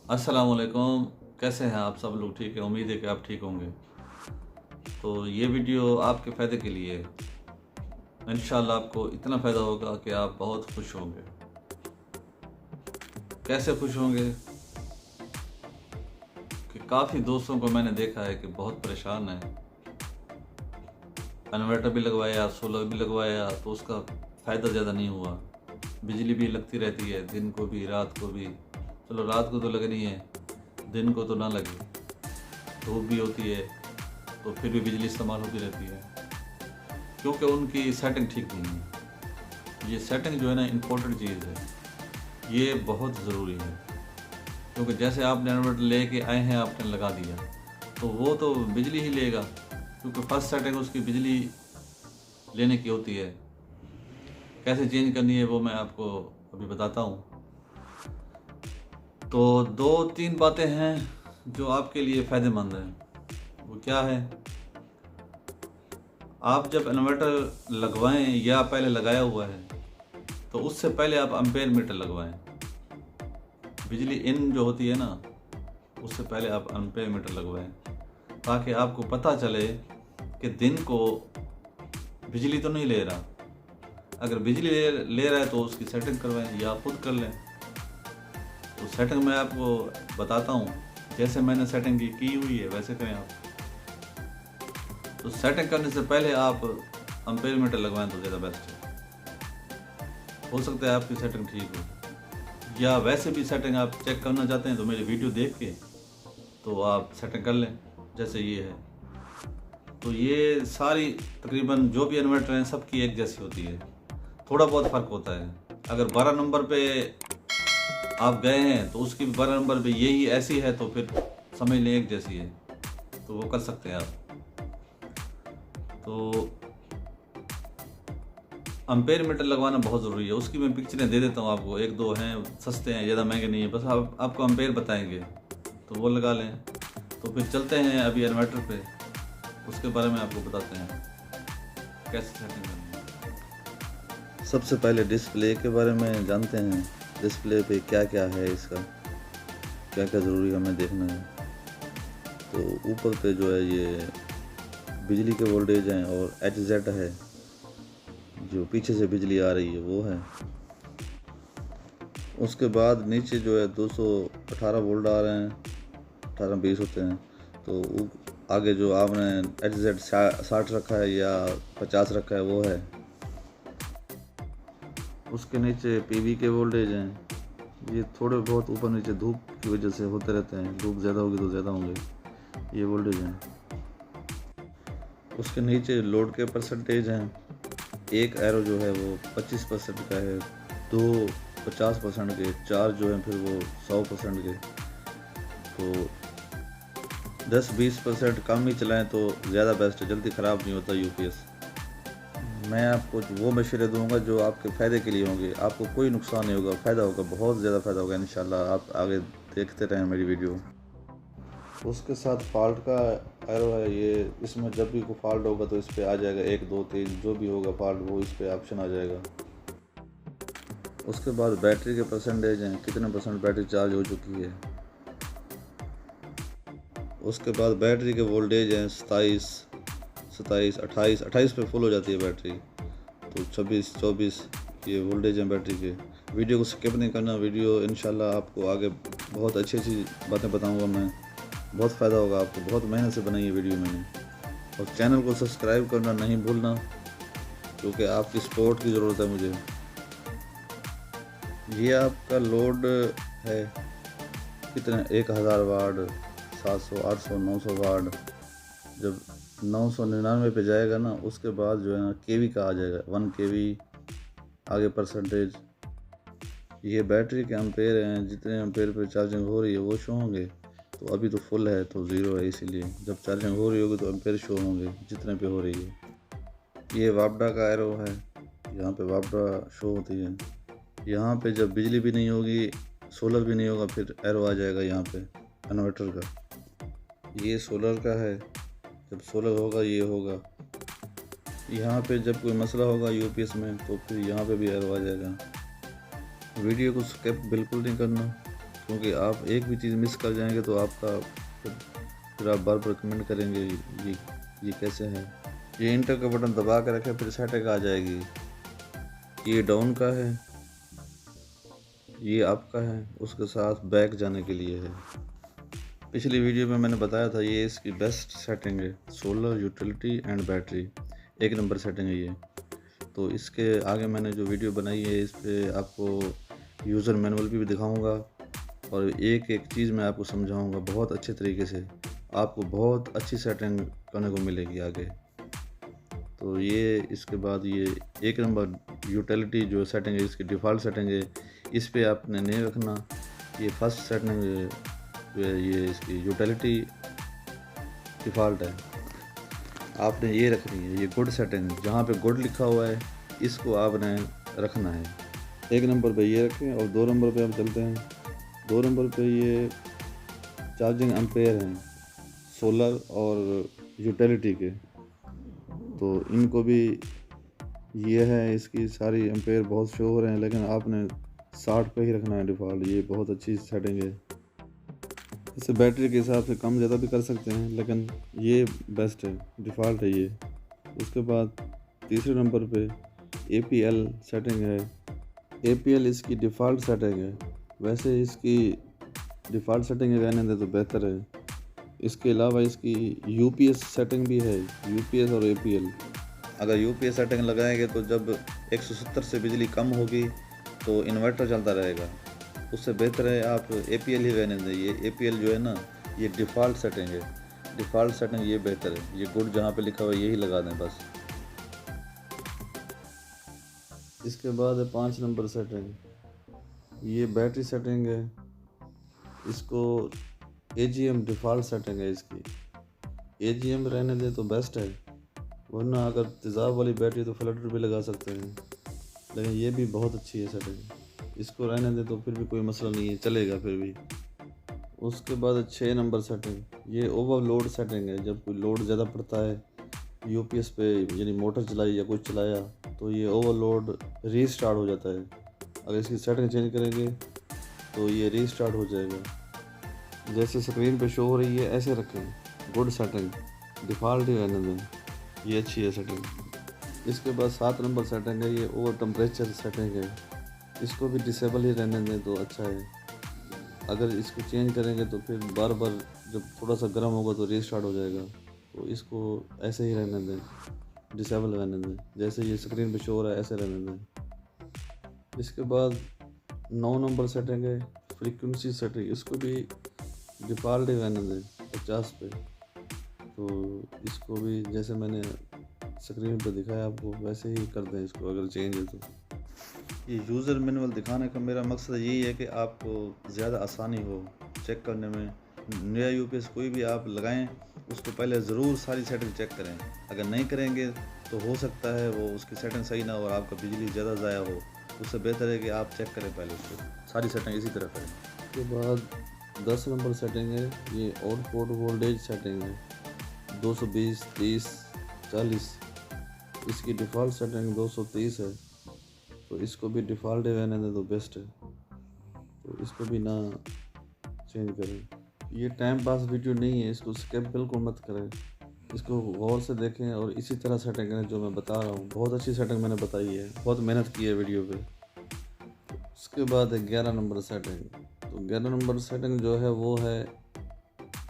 अस्सलाम वालेकुम। कैसे हैं आप सब लोग? ठीक है, उम्मीद है कि आप ठीक होंगे। तो ये वीडियो आपके फ़ायदे के लिए है। इंशाल्लाह आपको इतना फ़ायदा होगा कि आप बहुत खुश होंगे। कैसे खुश होंगे कि काफ़ी दोस्तों को मैंने देखा है कि बहुत परेशान हैं। इन्वर्टर भी लगवाया, सोलर भी लगवाया, तो उसका फ़ायदा ज़्यादा नहीं हुआ। बिजली भी लगती रहती है, दिन को भी रात को भी। चलो रात को तो लगनी है, दिन को तो ना लगे। धूप भी होती है तो फिर भी बिजली इस्तेमाल होती रहती है, क्योंकि उनकी सेटिंग ठीक नहीं है। ये सेटिंग जो है ना, इम्पोर्टेंट चीज़ है, ये बहुत ज़रूरी है। क्योंकि जैसे आपने इन्वर्टर लेके आए हैं, आपने लगा दिया, तो वो तो बिजली ही लेगा, क्योंकि फर्स्ट सेटिंग उसकी बिजली लेने की होती है। कैसे चेंज करनी है वो मैं आपको अभी बताता हूँ। तो दो तीन बातें हैं जो आपके लिए फ़ायदेमंद हैं। वो क्या है? आप जब इन्वर्टर लगवाएं या पहले लगाया हुआ है, तो उससे पहले आप एम्पेयर मीटर लगवाएं। बिजली इन जो होती है ना, उससे पहले आप एम्पेयर मीटर लगवाएं, ताकि आपको पता चले कि दिन को बिजली तो नहीं ले रहा। अगर बिजली ले रहा है तो उसकी सेटिंग करवाएं या खुद कर लें। तो सेटिंग मैं आपको बताता हूँ, जैसे मैंने सेटिंग की हुई है वैसे करें आप। तो सेटिंग करने से पहले आप एम्पेयर मीटर लगवाएं तो ज़्यादा बेस्ट है। हो सकता है आपकी सेटिंग ठीक हो, या वैसे भी सेटिंग आप चेक करना चाहते हैं तो मेरी वीडियो देख के तो आप सेटिंग कर लें, जैसे ये है। तो ये सारी तकरीबन जो भी इन्वर्टर हैं सबकी एक जैसी होती है, थोड़ा बहुत फ़र्क होता है। अगर 12 नंबर पे आप गए हैं तो उसकी 12 नंबर पे यही ऐसी है, तो फिर समझ लें एक जैसी है, तो वो कर सकते हैं आप। तो एम्पेयर मीटर लगवाना बहुत ज़रूरी है। उसकी मैं पिक्चरें दे देता हूँ आपको, एक दो हैं, सस्ते हैं, ज़्यादा महंगे नहीं है। बस आपको एम्पेयर बताएंगे तो वो लगा लें। तो फिर चलते हैं अभी इन्वर्टर पे, उसके बारे में आपको बताते हैं कैसे सेटिंग करनी है। सबसे पहले डिस्प्ले के बारे में जानते हैं। डिस्प्ले पे क्या क्या है, इसका क्या क्या ज़रूरी हमें देखना है। तो ऊपर पे जो है ये बिजली के वोल्टेज हैं, और HZ है, जो पीछे से बिजली आ रही है वो है। उसके बाद नीचे जो है 218 वोल्ट आ रहे हैं, 18-20 होते हैं। तो आगे जो आपने HZ 60 रखा है या 50 रखा है वो है। उसके नीचे PV के वोल्टेज हैं। ये थोड़े बहुत ऊपर नीचे धूप की वजह से होते रहते हैं, धूप ज़्यादा होगी तो ज़्यादा होंगे, ये वोल्टेज हैं। उसके नीचे लोड के परसेंटेज हैं। एक एरो जो है वो 25% का है, दो 50% के, चार जो हैं फिर वो 100% के। तो 10-20% कम ही चलाएं तो ज़्यादा बेस्ट है, जल्दी ख़राब नहीं होता UPS। मैं आपको वो मशवरे दूंगा जो आपके फ़ायदे के लिए होंगे, आपको कोई नुकसान नहीं होगा, फ़ायदा होगा, बहुत ज़्यादा फ़ायदा होगा इंशाल्लाह। आप आगे देखते रहें मेरी वीडियो। उसके साथ फॉल्ट का एरो है ये, इसमें जब भी कोई फॉल्ट होगा तो इस पर आ जाएगा, 1 2 3 जो भी होगा फॉल्ट वो इस पर ऑप्शन आ जाएगा। उसके बाद बैटरी के परसेंटेज हैं, कितने % बैटरी चार्ज हो चुकी है। उसके बाद बैटरी के वोल्टेज हैं 27, 27, 28, 28 पे फुल हो जाती है बैटरी, तो 26, 24 ये वोल्टेज हैं बैटरी के। वीडियो को स्किप नहीं करना, वीडियो इंशाल्लाह आपको आगे बहुत अच्छी अच्छी बातें बताऊंगा मैं, बहुत फ़ायदा होगा आपको। बहुत मेहनत से बनाई है वीडियो मैंने। और चैनल को सब्सक्राइब करना नहीं भूलना, क्योंकि आपकी सपोर्ट की ज़रूरत है मुझे। ये आपका लोड है कितना, 1000 वाट, 700, 800, 900 वाट। जब 999 पे जाएगा ना, उसके बाद जो है ना KV का आ जाएगा, 1 KV आगे परसेंटेज। ये बैटरी के एम्पेयर हैं, जितने एम्पेयर पे चार्जिंग हो रही है वो शो होंगे। तो अभी तो फुल है तो ज़ीरो है, इसीलिए जब चार्जिंग हो रही होगी तो एम्पेयर शो होंगे जितने पे हो रही है। ये वापडा का एरो है, यहाँ पे वापडा शो होती है। यहाँ पे जब बिजली भी नहीं होगी, सोलर भी नहीं होगा, फिर एरो आ जाएगा यहाँ पे इन्वर्टर का। ये सोलर का है, जब सोलर होगा ये होगा। यहाँ पे जब कोई मसला होगा UPS में तो फिर यहाँ पे भी एरो आ जाएगा। वीडियो को स्किप बिल्कुल नहीं करना, क्योंकि आप एक भी चीज़ मिस कर जाएंगे तो आपका फिर आप बार बार कमेंट करेंगे ये कैसे है। ये इंटर का बटन दबा के रखें, फिर सेटिंग आ जाएगी। ये डाउन का है, ये अप का है, उसके साथ बैक जाने के लिए है। पिछली वीडियो में मैंने बताया था ये इसकी बेस्ट सेटिंग है, सोलर, यूटिलिटी एंड बैटरी, एक नंबर सेटिंग है ये। तो इसके आगे मैंने जो वीडियो बनाई है इस पर आपको यूज़र मैनुअल भी दिखाऊंगा और एक एक चीज़ मैं आपको समझाऊंगा बहुत अच्छे तरीके से। आपको बहुत अच्छी सेटिंग करने को मिलेगी आगे। तो ये इसके बाद ये एक नंबर यूटिलिटी जो सेटिंग है, इसकी डिफ़ॉल्ट सेटिंग है, इस पे आपने नहीं रखना। ये फर्स्ट सेटिंग ये इसकी यूटिलिटी डिफ़ॉल्ट है, आपने ये रखनी है। ये गुड सेटिंग, जहाँ पे गुड लिखा हुआ है इसको आपने रखना है। एक नंबर पे ये रखें और 2 नंबर पे हम चलते हैं। 2 नंबर पे ये चार्जिंग एम्पेयर हैं सोलर और यूटिलिटी के, तो इनको भी ये है, इसकी सारी एम्पेयर बहुत शो हो रहे हैं, लेकिन आपने 60 पे ही रखना है डिफ़ॉल्ट। ये बहुत अच्छी सेटिंग है। इसे बैटरी के हिसाब से कम ज़्यादा भी कर सकते हैं, लेकिन ये बेस्ट है, डिफ़ॉल्ट है ये। उसके बाद तीसरे नंबर पे APL सेटिंग है। APL इसकी डिफ़ॉल्ट सेटिंग है, वैसे इसकी डिफ़ॉल्ट सेटिंग रहने दे तो बेहतर है। इसके अलावा इसकी UPS सेटिंग भी है, UPS और APL। अगर UPS सेटिंग लगाएंगे तो जब 170 से बिजली कम होगी तो इन्वर्टर चलता रहेगा, उससे बेहतर है आप APL ही रहने दें। ये APL जो है ना, ये डिफ़ॉल्ट सेटिंग है, डिफ़ॉल्ट सेटिंग ये बेहतर है। ये गुड जहाँ पे लिखा हुआ है यही लगा दें बस। इसके बाद है 5 नंबर सेटिंग, ये बैटरी सेटिंग है। इसको AGM डिफ़ॉल्ट सेटिंग है इसकी, AGM रहने दें तो बेस्ट है, वरना अगर तेज़ाब वाली बैटरी तो फ्लटर भी लगा सकते हैं, लेकिन ये भी बहुत अच्छी है सेटिंग। इसको रहने दें तो फिर भी कोई मसला नहीं है, चलेगा फिर भी। उसके बाद 6 नंबर सेटिंग, ये ओवरलोड सेटिंग है। जब कोई लोड ज़्यादा पड़ता है UPS पे, यानी मोटर चलाई या कुछ चलाया, तो ये ओवरलोड रीस्टार्ट हो जाता है। अगर इसकी सेटिंग चेंज करेंगे तो ये रीस्टार्ट हो जाएगा। जैसे स्क्रीन पे शो हो रही है ऐसे रखें, गुड सेटिंग, डिफ़ॉल्ट ही रहने दें, ये अच्छी है सेटिंग। इसके बाद 7 नंबर सेटिंग है, ये ओवर टेम्परेचर सेटिंग है। इसको भी डिसेबल ही रहने दें तो अच्छा है। अगर इसको चेंज करेंगे तो फिर बार बार जब थोड़ा सा गर्म होगा तो रीस्टार्ट हो जाएगा, तो इसको ऐसे ही रहने दें, डिसेबल रहने दें, जैसे ये स्क्रीन पे शो हो रहा है ऐसे रहने दें। इसके बाद 9 नंबर सेटिंग है, फ्रीक्वेंसी सेटिंग, इसको भी डिफ़ॉल्ट ही रहने दें 50 पे। तो इसको भी जैसे मैंने स्क्रीन पे दिखाया आपको वैसे ही कर दें इसको, अगर चेंज है तो। ये यूज़र मैनुअल दिखाने का मेरा मकसद यही है कि आपको ज़्यादा आसानी हो चेक करने में। नया UPS कोई भी आप लगाएं उसको पहले ज़रूर सारी सेटिंग चेक करें। अगर नहीं करेंगे तो हो सकता है वो उसकी सेटिंग सही ना हो और आपका बिजली ज़्यादा ज़ाया हो। उससे बेहतर है कि आप चेक करें पहले उसको, सारी सेटिंग इसी तरह करें। उसके बाद 10 नंबर सेटिंग है, ये आउटपुट वोल्टेज सेटिंग है, 220, 30, 40। इसकी डिफ़ॉल्ट सेटिंग 230 है, तो इसको भी डिफ़ॉल्ट रहने दें तो बेस्ट है, तो इसको भी ना चेंज करें। ये टाइम पास वीडियो नहीं है, इसको स्किप बिल्कुल मत करें, इसको गौर से देखें और इसी तरह सेटिंग करें जो मैं बता रहा हूँ। बहुत अच्छी सेटिंग मैंने बताई है, बहुत मेहनत की है वीडियो पे। उसके बाद है 11 नंबर सेटिंग। तो 11 नंबर सेटिंग जो है वो है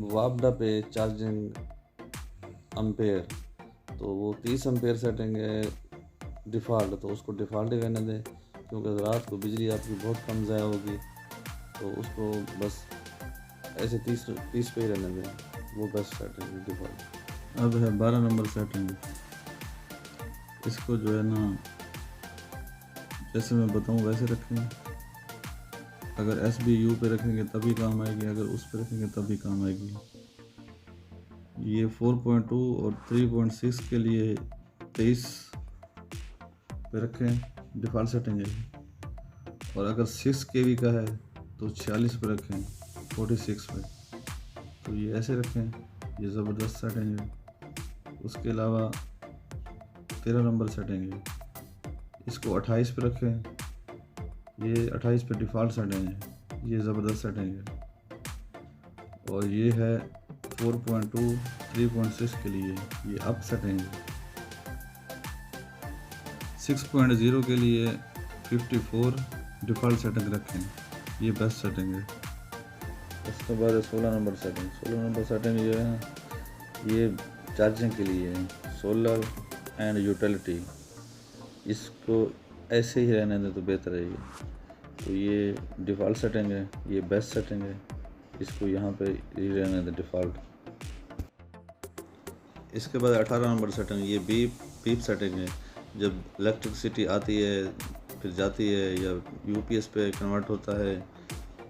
वापडा पे चार्जिंग एम्पेयर, तो वो 30 एम्पेयर सेटिंग है डिफ़ॉल्ट, तो उसको डिफ़ॉल्ट ही रहने दें, क्योंकि रात को बिजली आपकी बहुत कम ज़ाया होगी, तो उसको बस ऐसे 30 पे ही रहने दें, वो बेस्ट सेटिंग है डिफ़ॉल्ट। अब है 12 नंबर सेटिंग, इसको जो है ना जैसे मैं बताऊँ वैसे रखें। अगर SBU पे रखेंगे तभी काम आएगी, अगर उस पर रखेंगे तभी काम आएगी। ये 4.2 और 3.6 के लिए 23 पे रखें, डिफ़ॉल्ट सेटिंग है। और अगर 6 kV का है तो 46 पे रखें, 46 पे, तो ये ऐसे रखें, ये ज़बरदस्त सेटिंग है। उसके अलावा 13 नंबर सेटिंग है, इसको 28 पे रखें, ये 28 पे डिफ़ॉल्ट सेटिंग है। ये ज़बरदस्त सेटिंग है। और ये है 4.2 3.6 के लिए, ये अप सेटिंग है। 6.0 के लिए 54 डिफ़ॉल्ट सेटिंग रखें, ये बेस्ट सेटिंग है। उसके बाद 16 नंबर सेटिंग। 16 नंबर सेटिंग जो है ये चार्जिंग के लिए है, सोलर एंड यूटिलिटी। इसको ऐसे ही रहने दें तो बेहतर है। तो ये डिफ़ॉल्ट सेटिंग है, ये बेस्ट सेटिंग है, इसको यहाँ पे ही रहने दें डिफ़ॉल्ट। इसके बाद 18 नंबर सेटिंग, ये बीप सेटिंग है। जब इलेक्ट्रिसिटी आती है फिर जाती है या यूपीएस पे कन्वर्ट होता है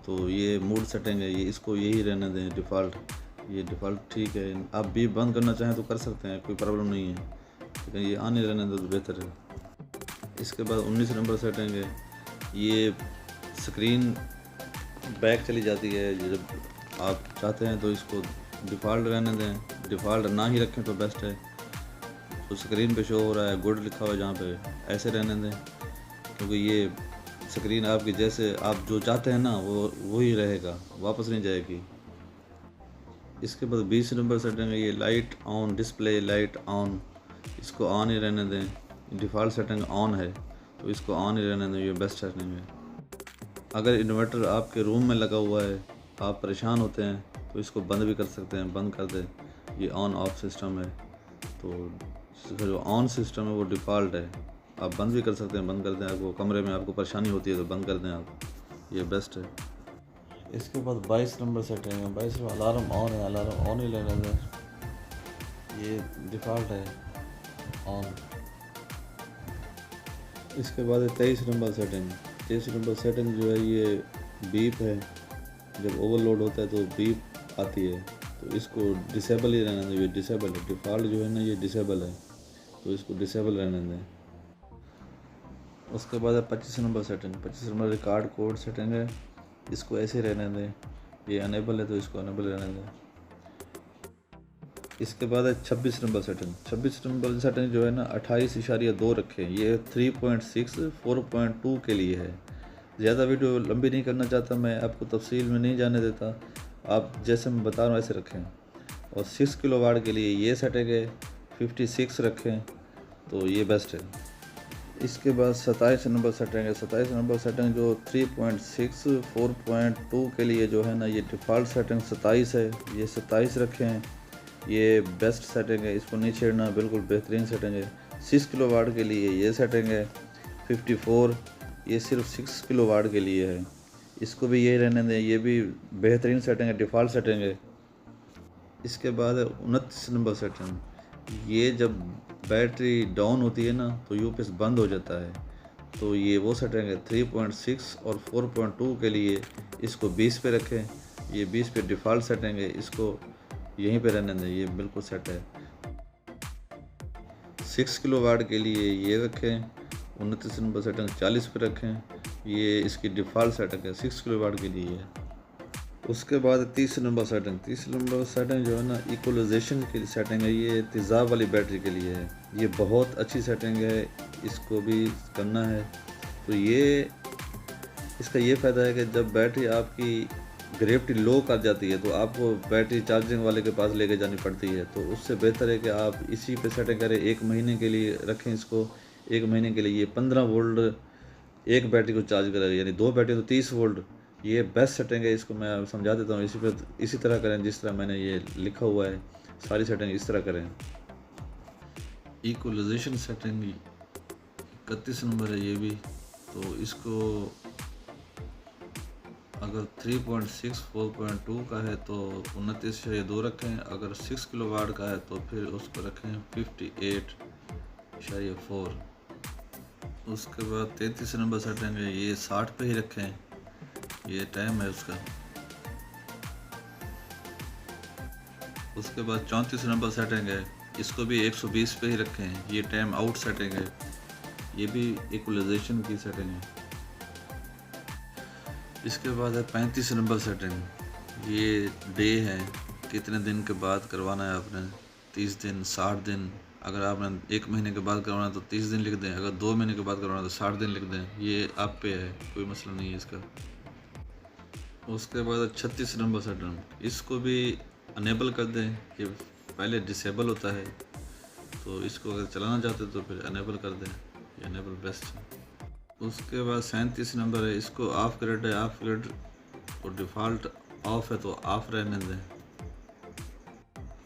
तो ये मूड सेटिंग है, ये इसको यही रहने दें डिफ़ॉल्ट। ये डिफ़ॉल्ट ठीक है। आप बीप बंद करना चाहें तो कर सकते हैं, कोई प्रॉब्लम नहीं है, लेकिन ये आने रहने दो तो बेहतर है। इसके बाद 19 नंबर सेटिंग है, ये स्क्रीन बैक चली जाती है। जब आप चाहते हैं तो इसको डिफ़ॉल्ट रहने दें, डिफ़ॉल्ट ना ही रखें तो बेस्ट है। तो स्क्रीन पे शो हो रहा है गुड लिखा हुआ है जहाँ पे, ऐसे रहने दें, क्योंकि ये स्क्रीन आपकी जैसे आप जो चाहते हैं ना वो ही रहेगा, वापस नहीं जाएगी। इसके बाद 20 नंबर सेटिंग है, ये light on display light on, इसको ऑन ही रहने दें। डिफ़ॉल्ट सेटिंग ऑन है तो इसको ऑन ही रहने दें, ये बेस्ट सेटिंग है। अगर इन्वर्टर आपके रूम में लगा हुआ है, आप परेशान होते हैं तो इसको बंद भी कर सकते हैं, बंद कर दें, ये ऑन ऑफ सिस्टम है। तो इसका जो ऑन सिस्टम है वो डिफ़ॉल्ट है, आप बंद भी कर सकते हैं, बंद कर दें। आपको कमरे में आपको परेशानी होती है तो बंद कर दें आप, ये बेस्ट है। इसके बाद 22 नंबर सेटिंग है, 22 में अलार्म ऑन है, अलार्म ऑन ही लेने दें, ये डिफ़ॉल्ट है ऑन। इसके बाद 23 नंबर सेटिंग। 23 नंबर सेटिंग जो है ये बीप है, जब ओवरलोड होता है तो बीप आती है, तो इसको डिसेबल ही रहने दें, ये डिसेबल है। डिफ़ॉल्ट जो है ना ये डिसेबल है, तो इसको डिसेबल रहने दें। उसके बाद है 25 number setting. 25 number record code setting है, इसको ऐसे रहने दें, ये अनेबल है तो इसको अनेबल रहने दें। इसके बाद है 26 नंबर सेटिंग। 26 नंबर सेटिंग जो है ना 28.2 रखें, ये 3.6 4.2 के लिए है। ज़्यादा वीडियो लंबी नहीं करना चाहता मैं, आपको तफसील में नहीं जाने देता, आप जैसे मैं बता रहा हूँ ऐसे रखें। और 6 किलोवाट के लिए ये सेटिंग है, 56 रखें तो ये बेस्ट है। इसके बाद 27 नंबर सेटिंग है। 27 नंबर सेटिंग जो 3.6 4.2 के लिए जो है ना ये डिफ़ॉल्ट सेटिंग 27 है, ये 27 रखें, ये बेस्ट सेटिंग है, इसको नहीं छेड़ना, बिल्कुल बेहतरीन सेटिंग है। 6 किलोवाट के लिए ये सेटिंग है 54, ये सिर्फ 6 किलोवाट के लिए है, इसको भी यही रहने दें, ये भी बेहतरीन सेटिंग है, डिफ़ॉल्ट सेटिंग है। इसके बाद है 29 नंबर सेटिंग, ये जब बैटरी डाउन होती है ना तो यूपीएस बंद हो जाता है, तो ये वो सेटिंग है 3.6 और 4.2 के लिए, इसको 20 पे रखें, ये 20 पे डिफ़ॉल्ट सेटिंग है, इसको यहीं पे रहने दें, ये बिल्कुल सेट है। 6 किलोवाट के लिए ये रखें, 29 नंबर सेटिंग 40 पे रखें, ये इसकी डिफ़ॉल्ट सेटिंग है, 6 किलोवाट के लिए है। उसके बाद 30 नंबर सेटिंग। 30 नंबर सेटिंग जो है ना इक्वलाइजेशन की सेटिंग है, ये तेज़ाब वाली बैटरी के लिए है, ये बहुत अच्छी सेटिंग है, इसको भी करना है। तो ये इसका ये फ़ायदा है कि जब बैटरी आपकी ग्रेविटी लो कर जाती है तो आपको बैटरी चार्जिंग वाले के पास लेके जानी पड़ती है, तो उससे बेहतर है कि आप इसी पे सेटिंग करें, 1 महीने के लिए रखें इसको। 1 महीने के लिए ये 15 वोल्ट एक बैटरी को चार्ज करेगा, यानी 2 बैटरी तो 30 वोल्ट, ये बेस्ट सेटिंग है। इसको मैं समझा देता हूँ, इसी तरह करें जिस तरह मैंने ये लिखा हुआ है, सारी सेटिंग इस तरह करें। इक्वलाइजेशन सेटिंग 31 नंबर है ये भी, तो इसको अगर 3.6 4.2 का है तो 29.2 रखें, अगर 6 किलोवाट का है तो फिर उसको रखें 58.4। उसके बाद 33 नंबर सेटिंग है, ये 60 पे ही रखें, ये टाइम है उसका। उसके बाद 34 नंबर सेटिंग है, इसको भी 120 पे ही रखें, ये टाइम आउट सेटिंग है, ये भी इक्वलाइजेशन की सेटिंग है। इसके बाद है 35 नंबर सेटिंग, ये डे है, कितने दिन के बाद करवाना है आपने, 30 दिन 60 दिन, अगर आपने 1 महीने के बाद करवाना है तो 30 दिन लिख दें, अगर 2 महीने के बाद करवाना है तो 60 दिन लिख दें, ये आप पे है, कोई मसला नहीं है इसका। उसके बाद 36 नंबर सेटल, इसको भी अनेबल कर दें कि पहले डिसेबल होता है, तो इसको अगर चलाना चाहते तो फिर अनेबल कर दें, ये अनेबल बेस्ट है। उसके बाद 37 नंबर है, इसको ऑफ ग्रिड है, ऑफ ग्रिड और डिफ़ॉल्ट ऑफ है तो ऑफ रहने दें।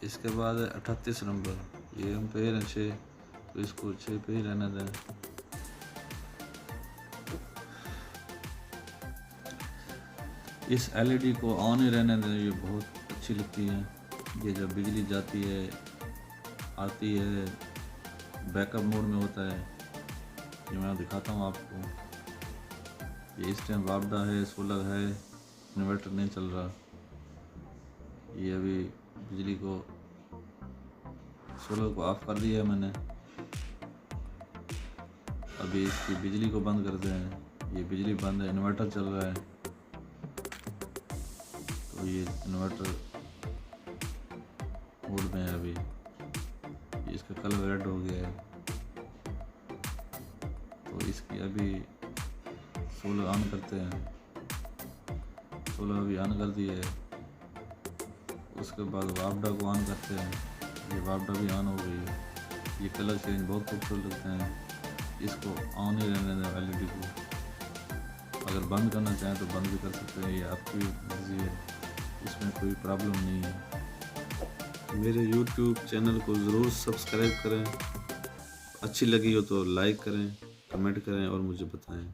इसके बाद 38 नंबर, ये एम्पेयर है 6, तो इसको 6 पे ही रहने दें। इस एलईडी को ऑन ही रहने दें, ये बहुत अच्छी लगती है। ये जब बिजली जाती है आती है बैकअप मोड में होता है, ये मैं दिखाता हूँ आपको। ये इस टाइम वापडा है, सोलर है, इन्वर्टर नहीं चल रहा। ये अभी बिजली को सोलर को ऑफ कर दिया है मैंने, अभी इसकी बिजली को बंद कर दें। ये बिजली बंद है, इन्वर्टर चल रहा है, तो ये इन्वर्टर मोड में है अभी। इसका कलर रेड हो गया है, तो इसकी अभी सोलर ऑन करते हैं। सोलर अभी ऑन कर दिए है। उसके बाद वापडा को ऑन करते हैं, ये वापडा भी ऑन हो गई है। ये कलर चेंज बहुत खूबसूरत लगते हैं। इसको ऑन ही रहने दें एलईडी को। अगर बंद करना चाहें तो बंद भी कर सकते हैं, ये आपकी मर्जी है, इसमें कोई प्रॉब्लम नहीं है। मेरे यूट्यूब चैनल को ज़रूर सब्सक्राइब करें, अच्छी लगी हो तो लाइक करें, कमेंट करें और मुझे बताएं।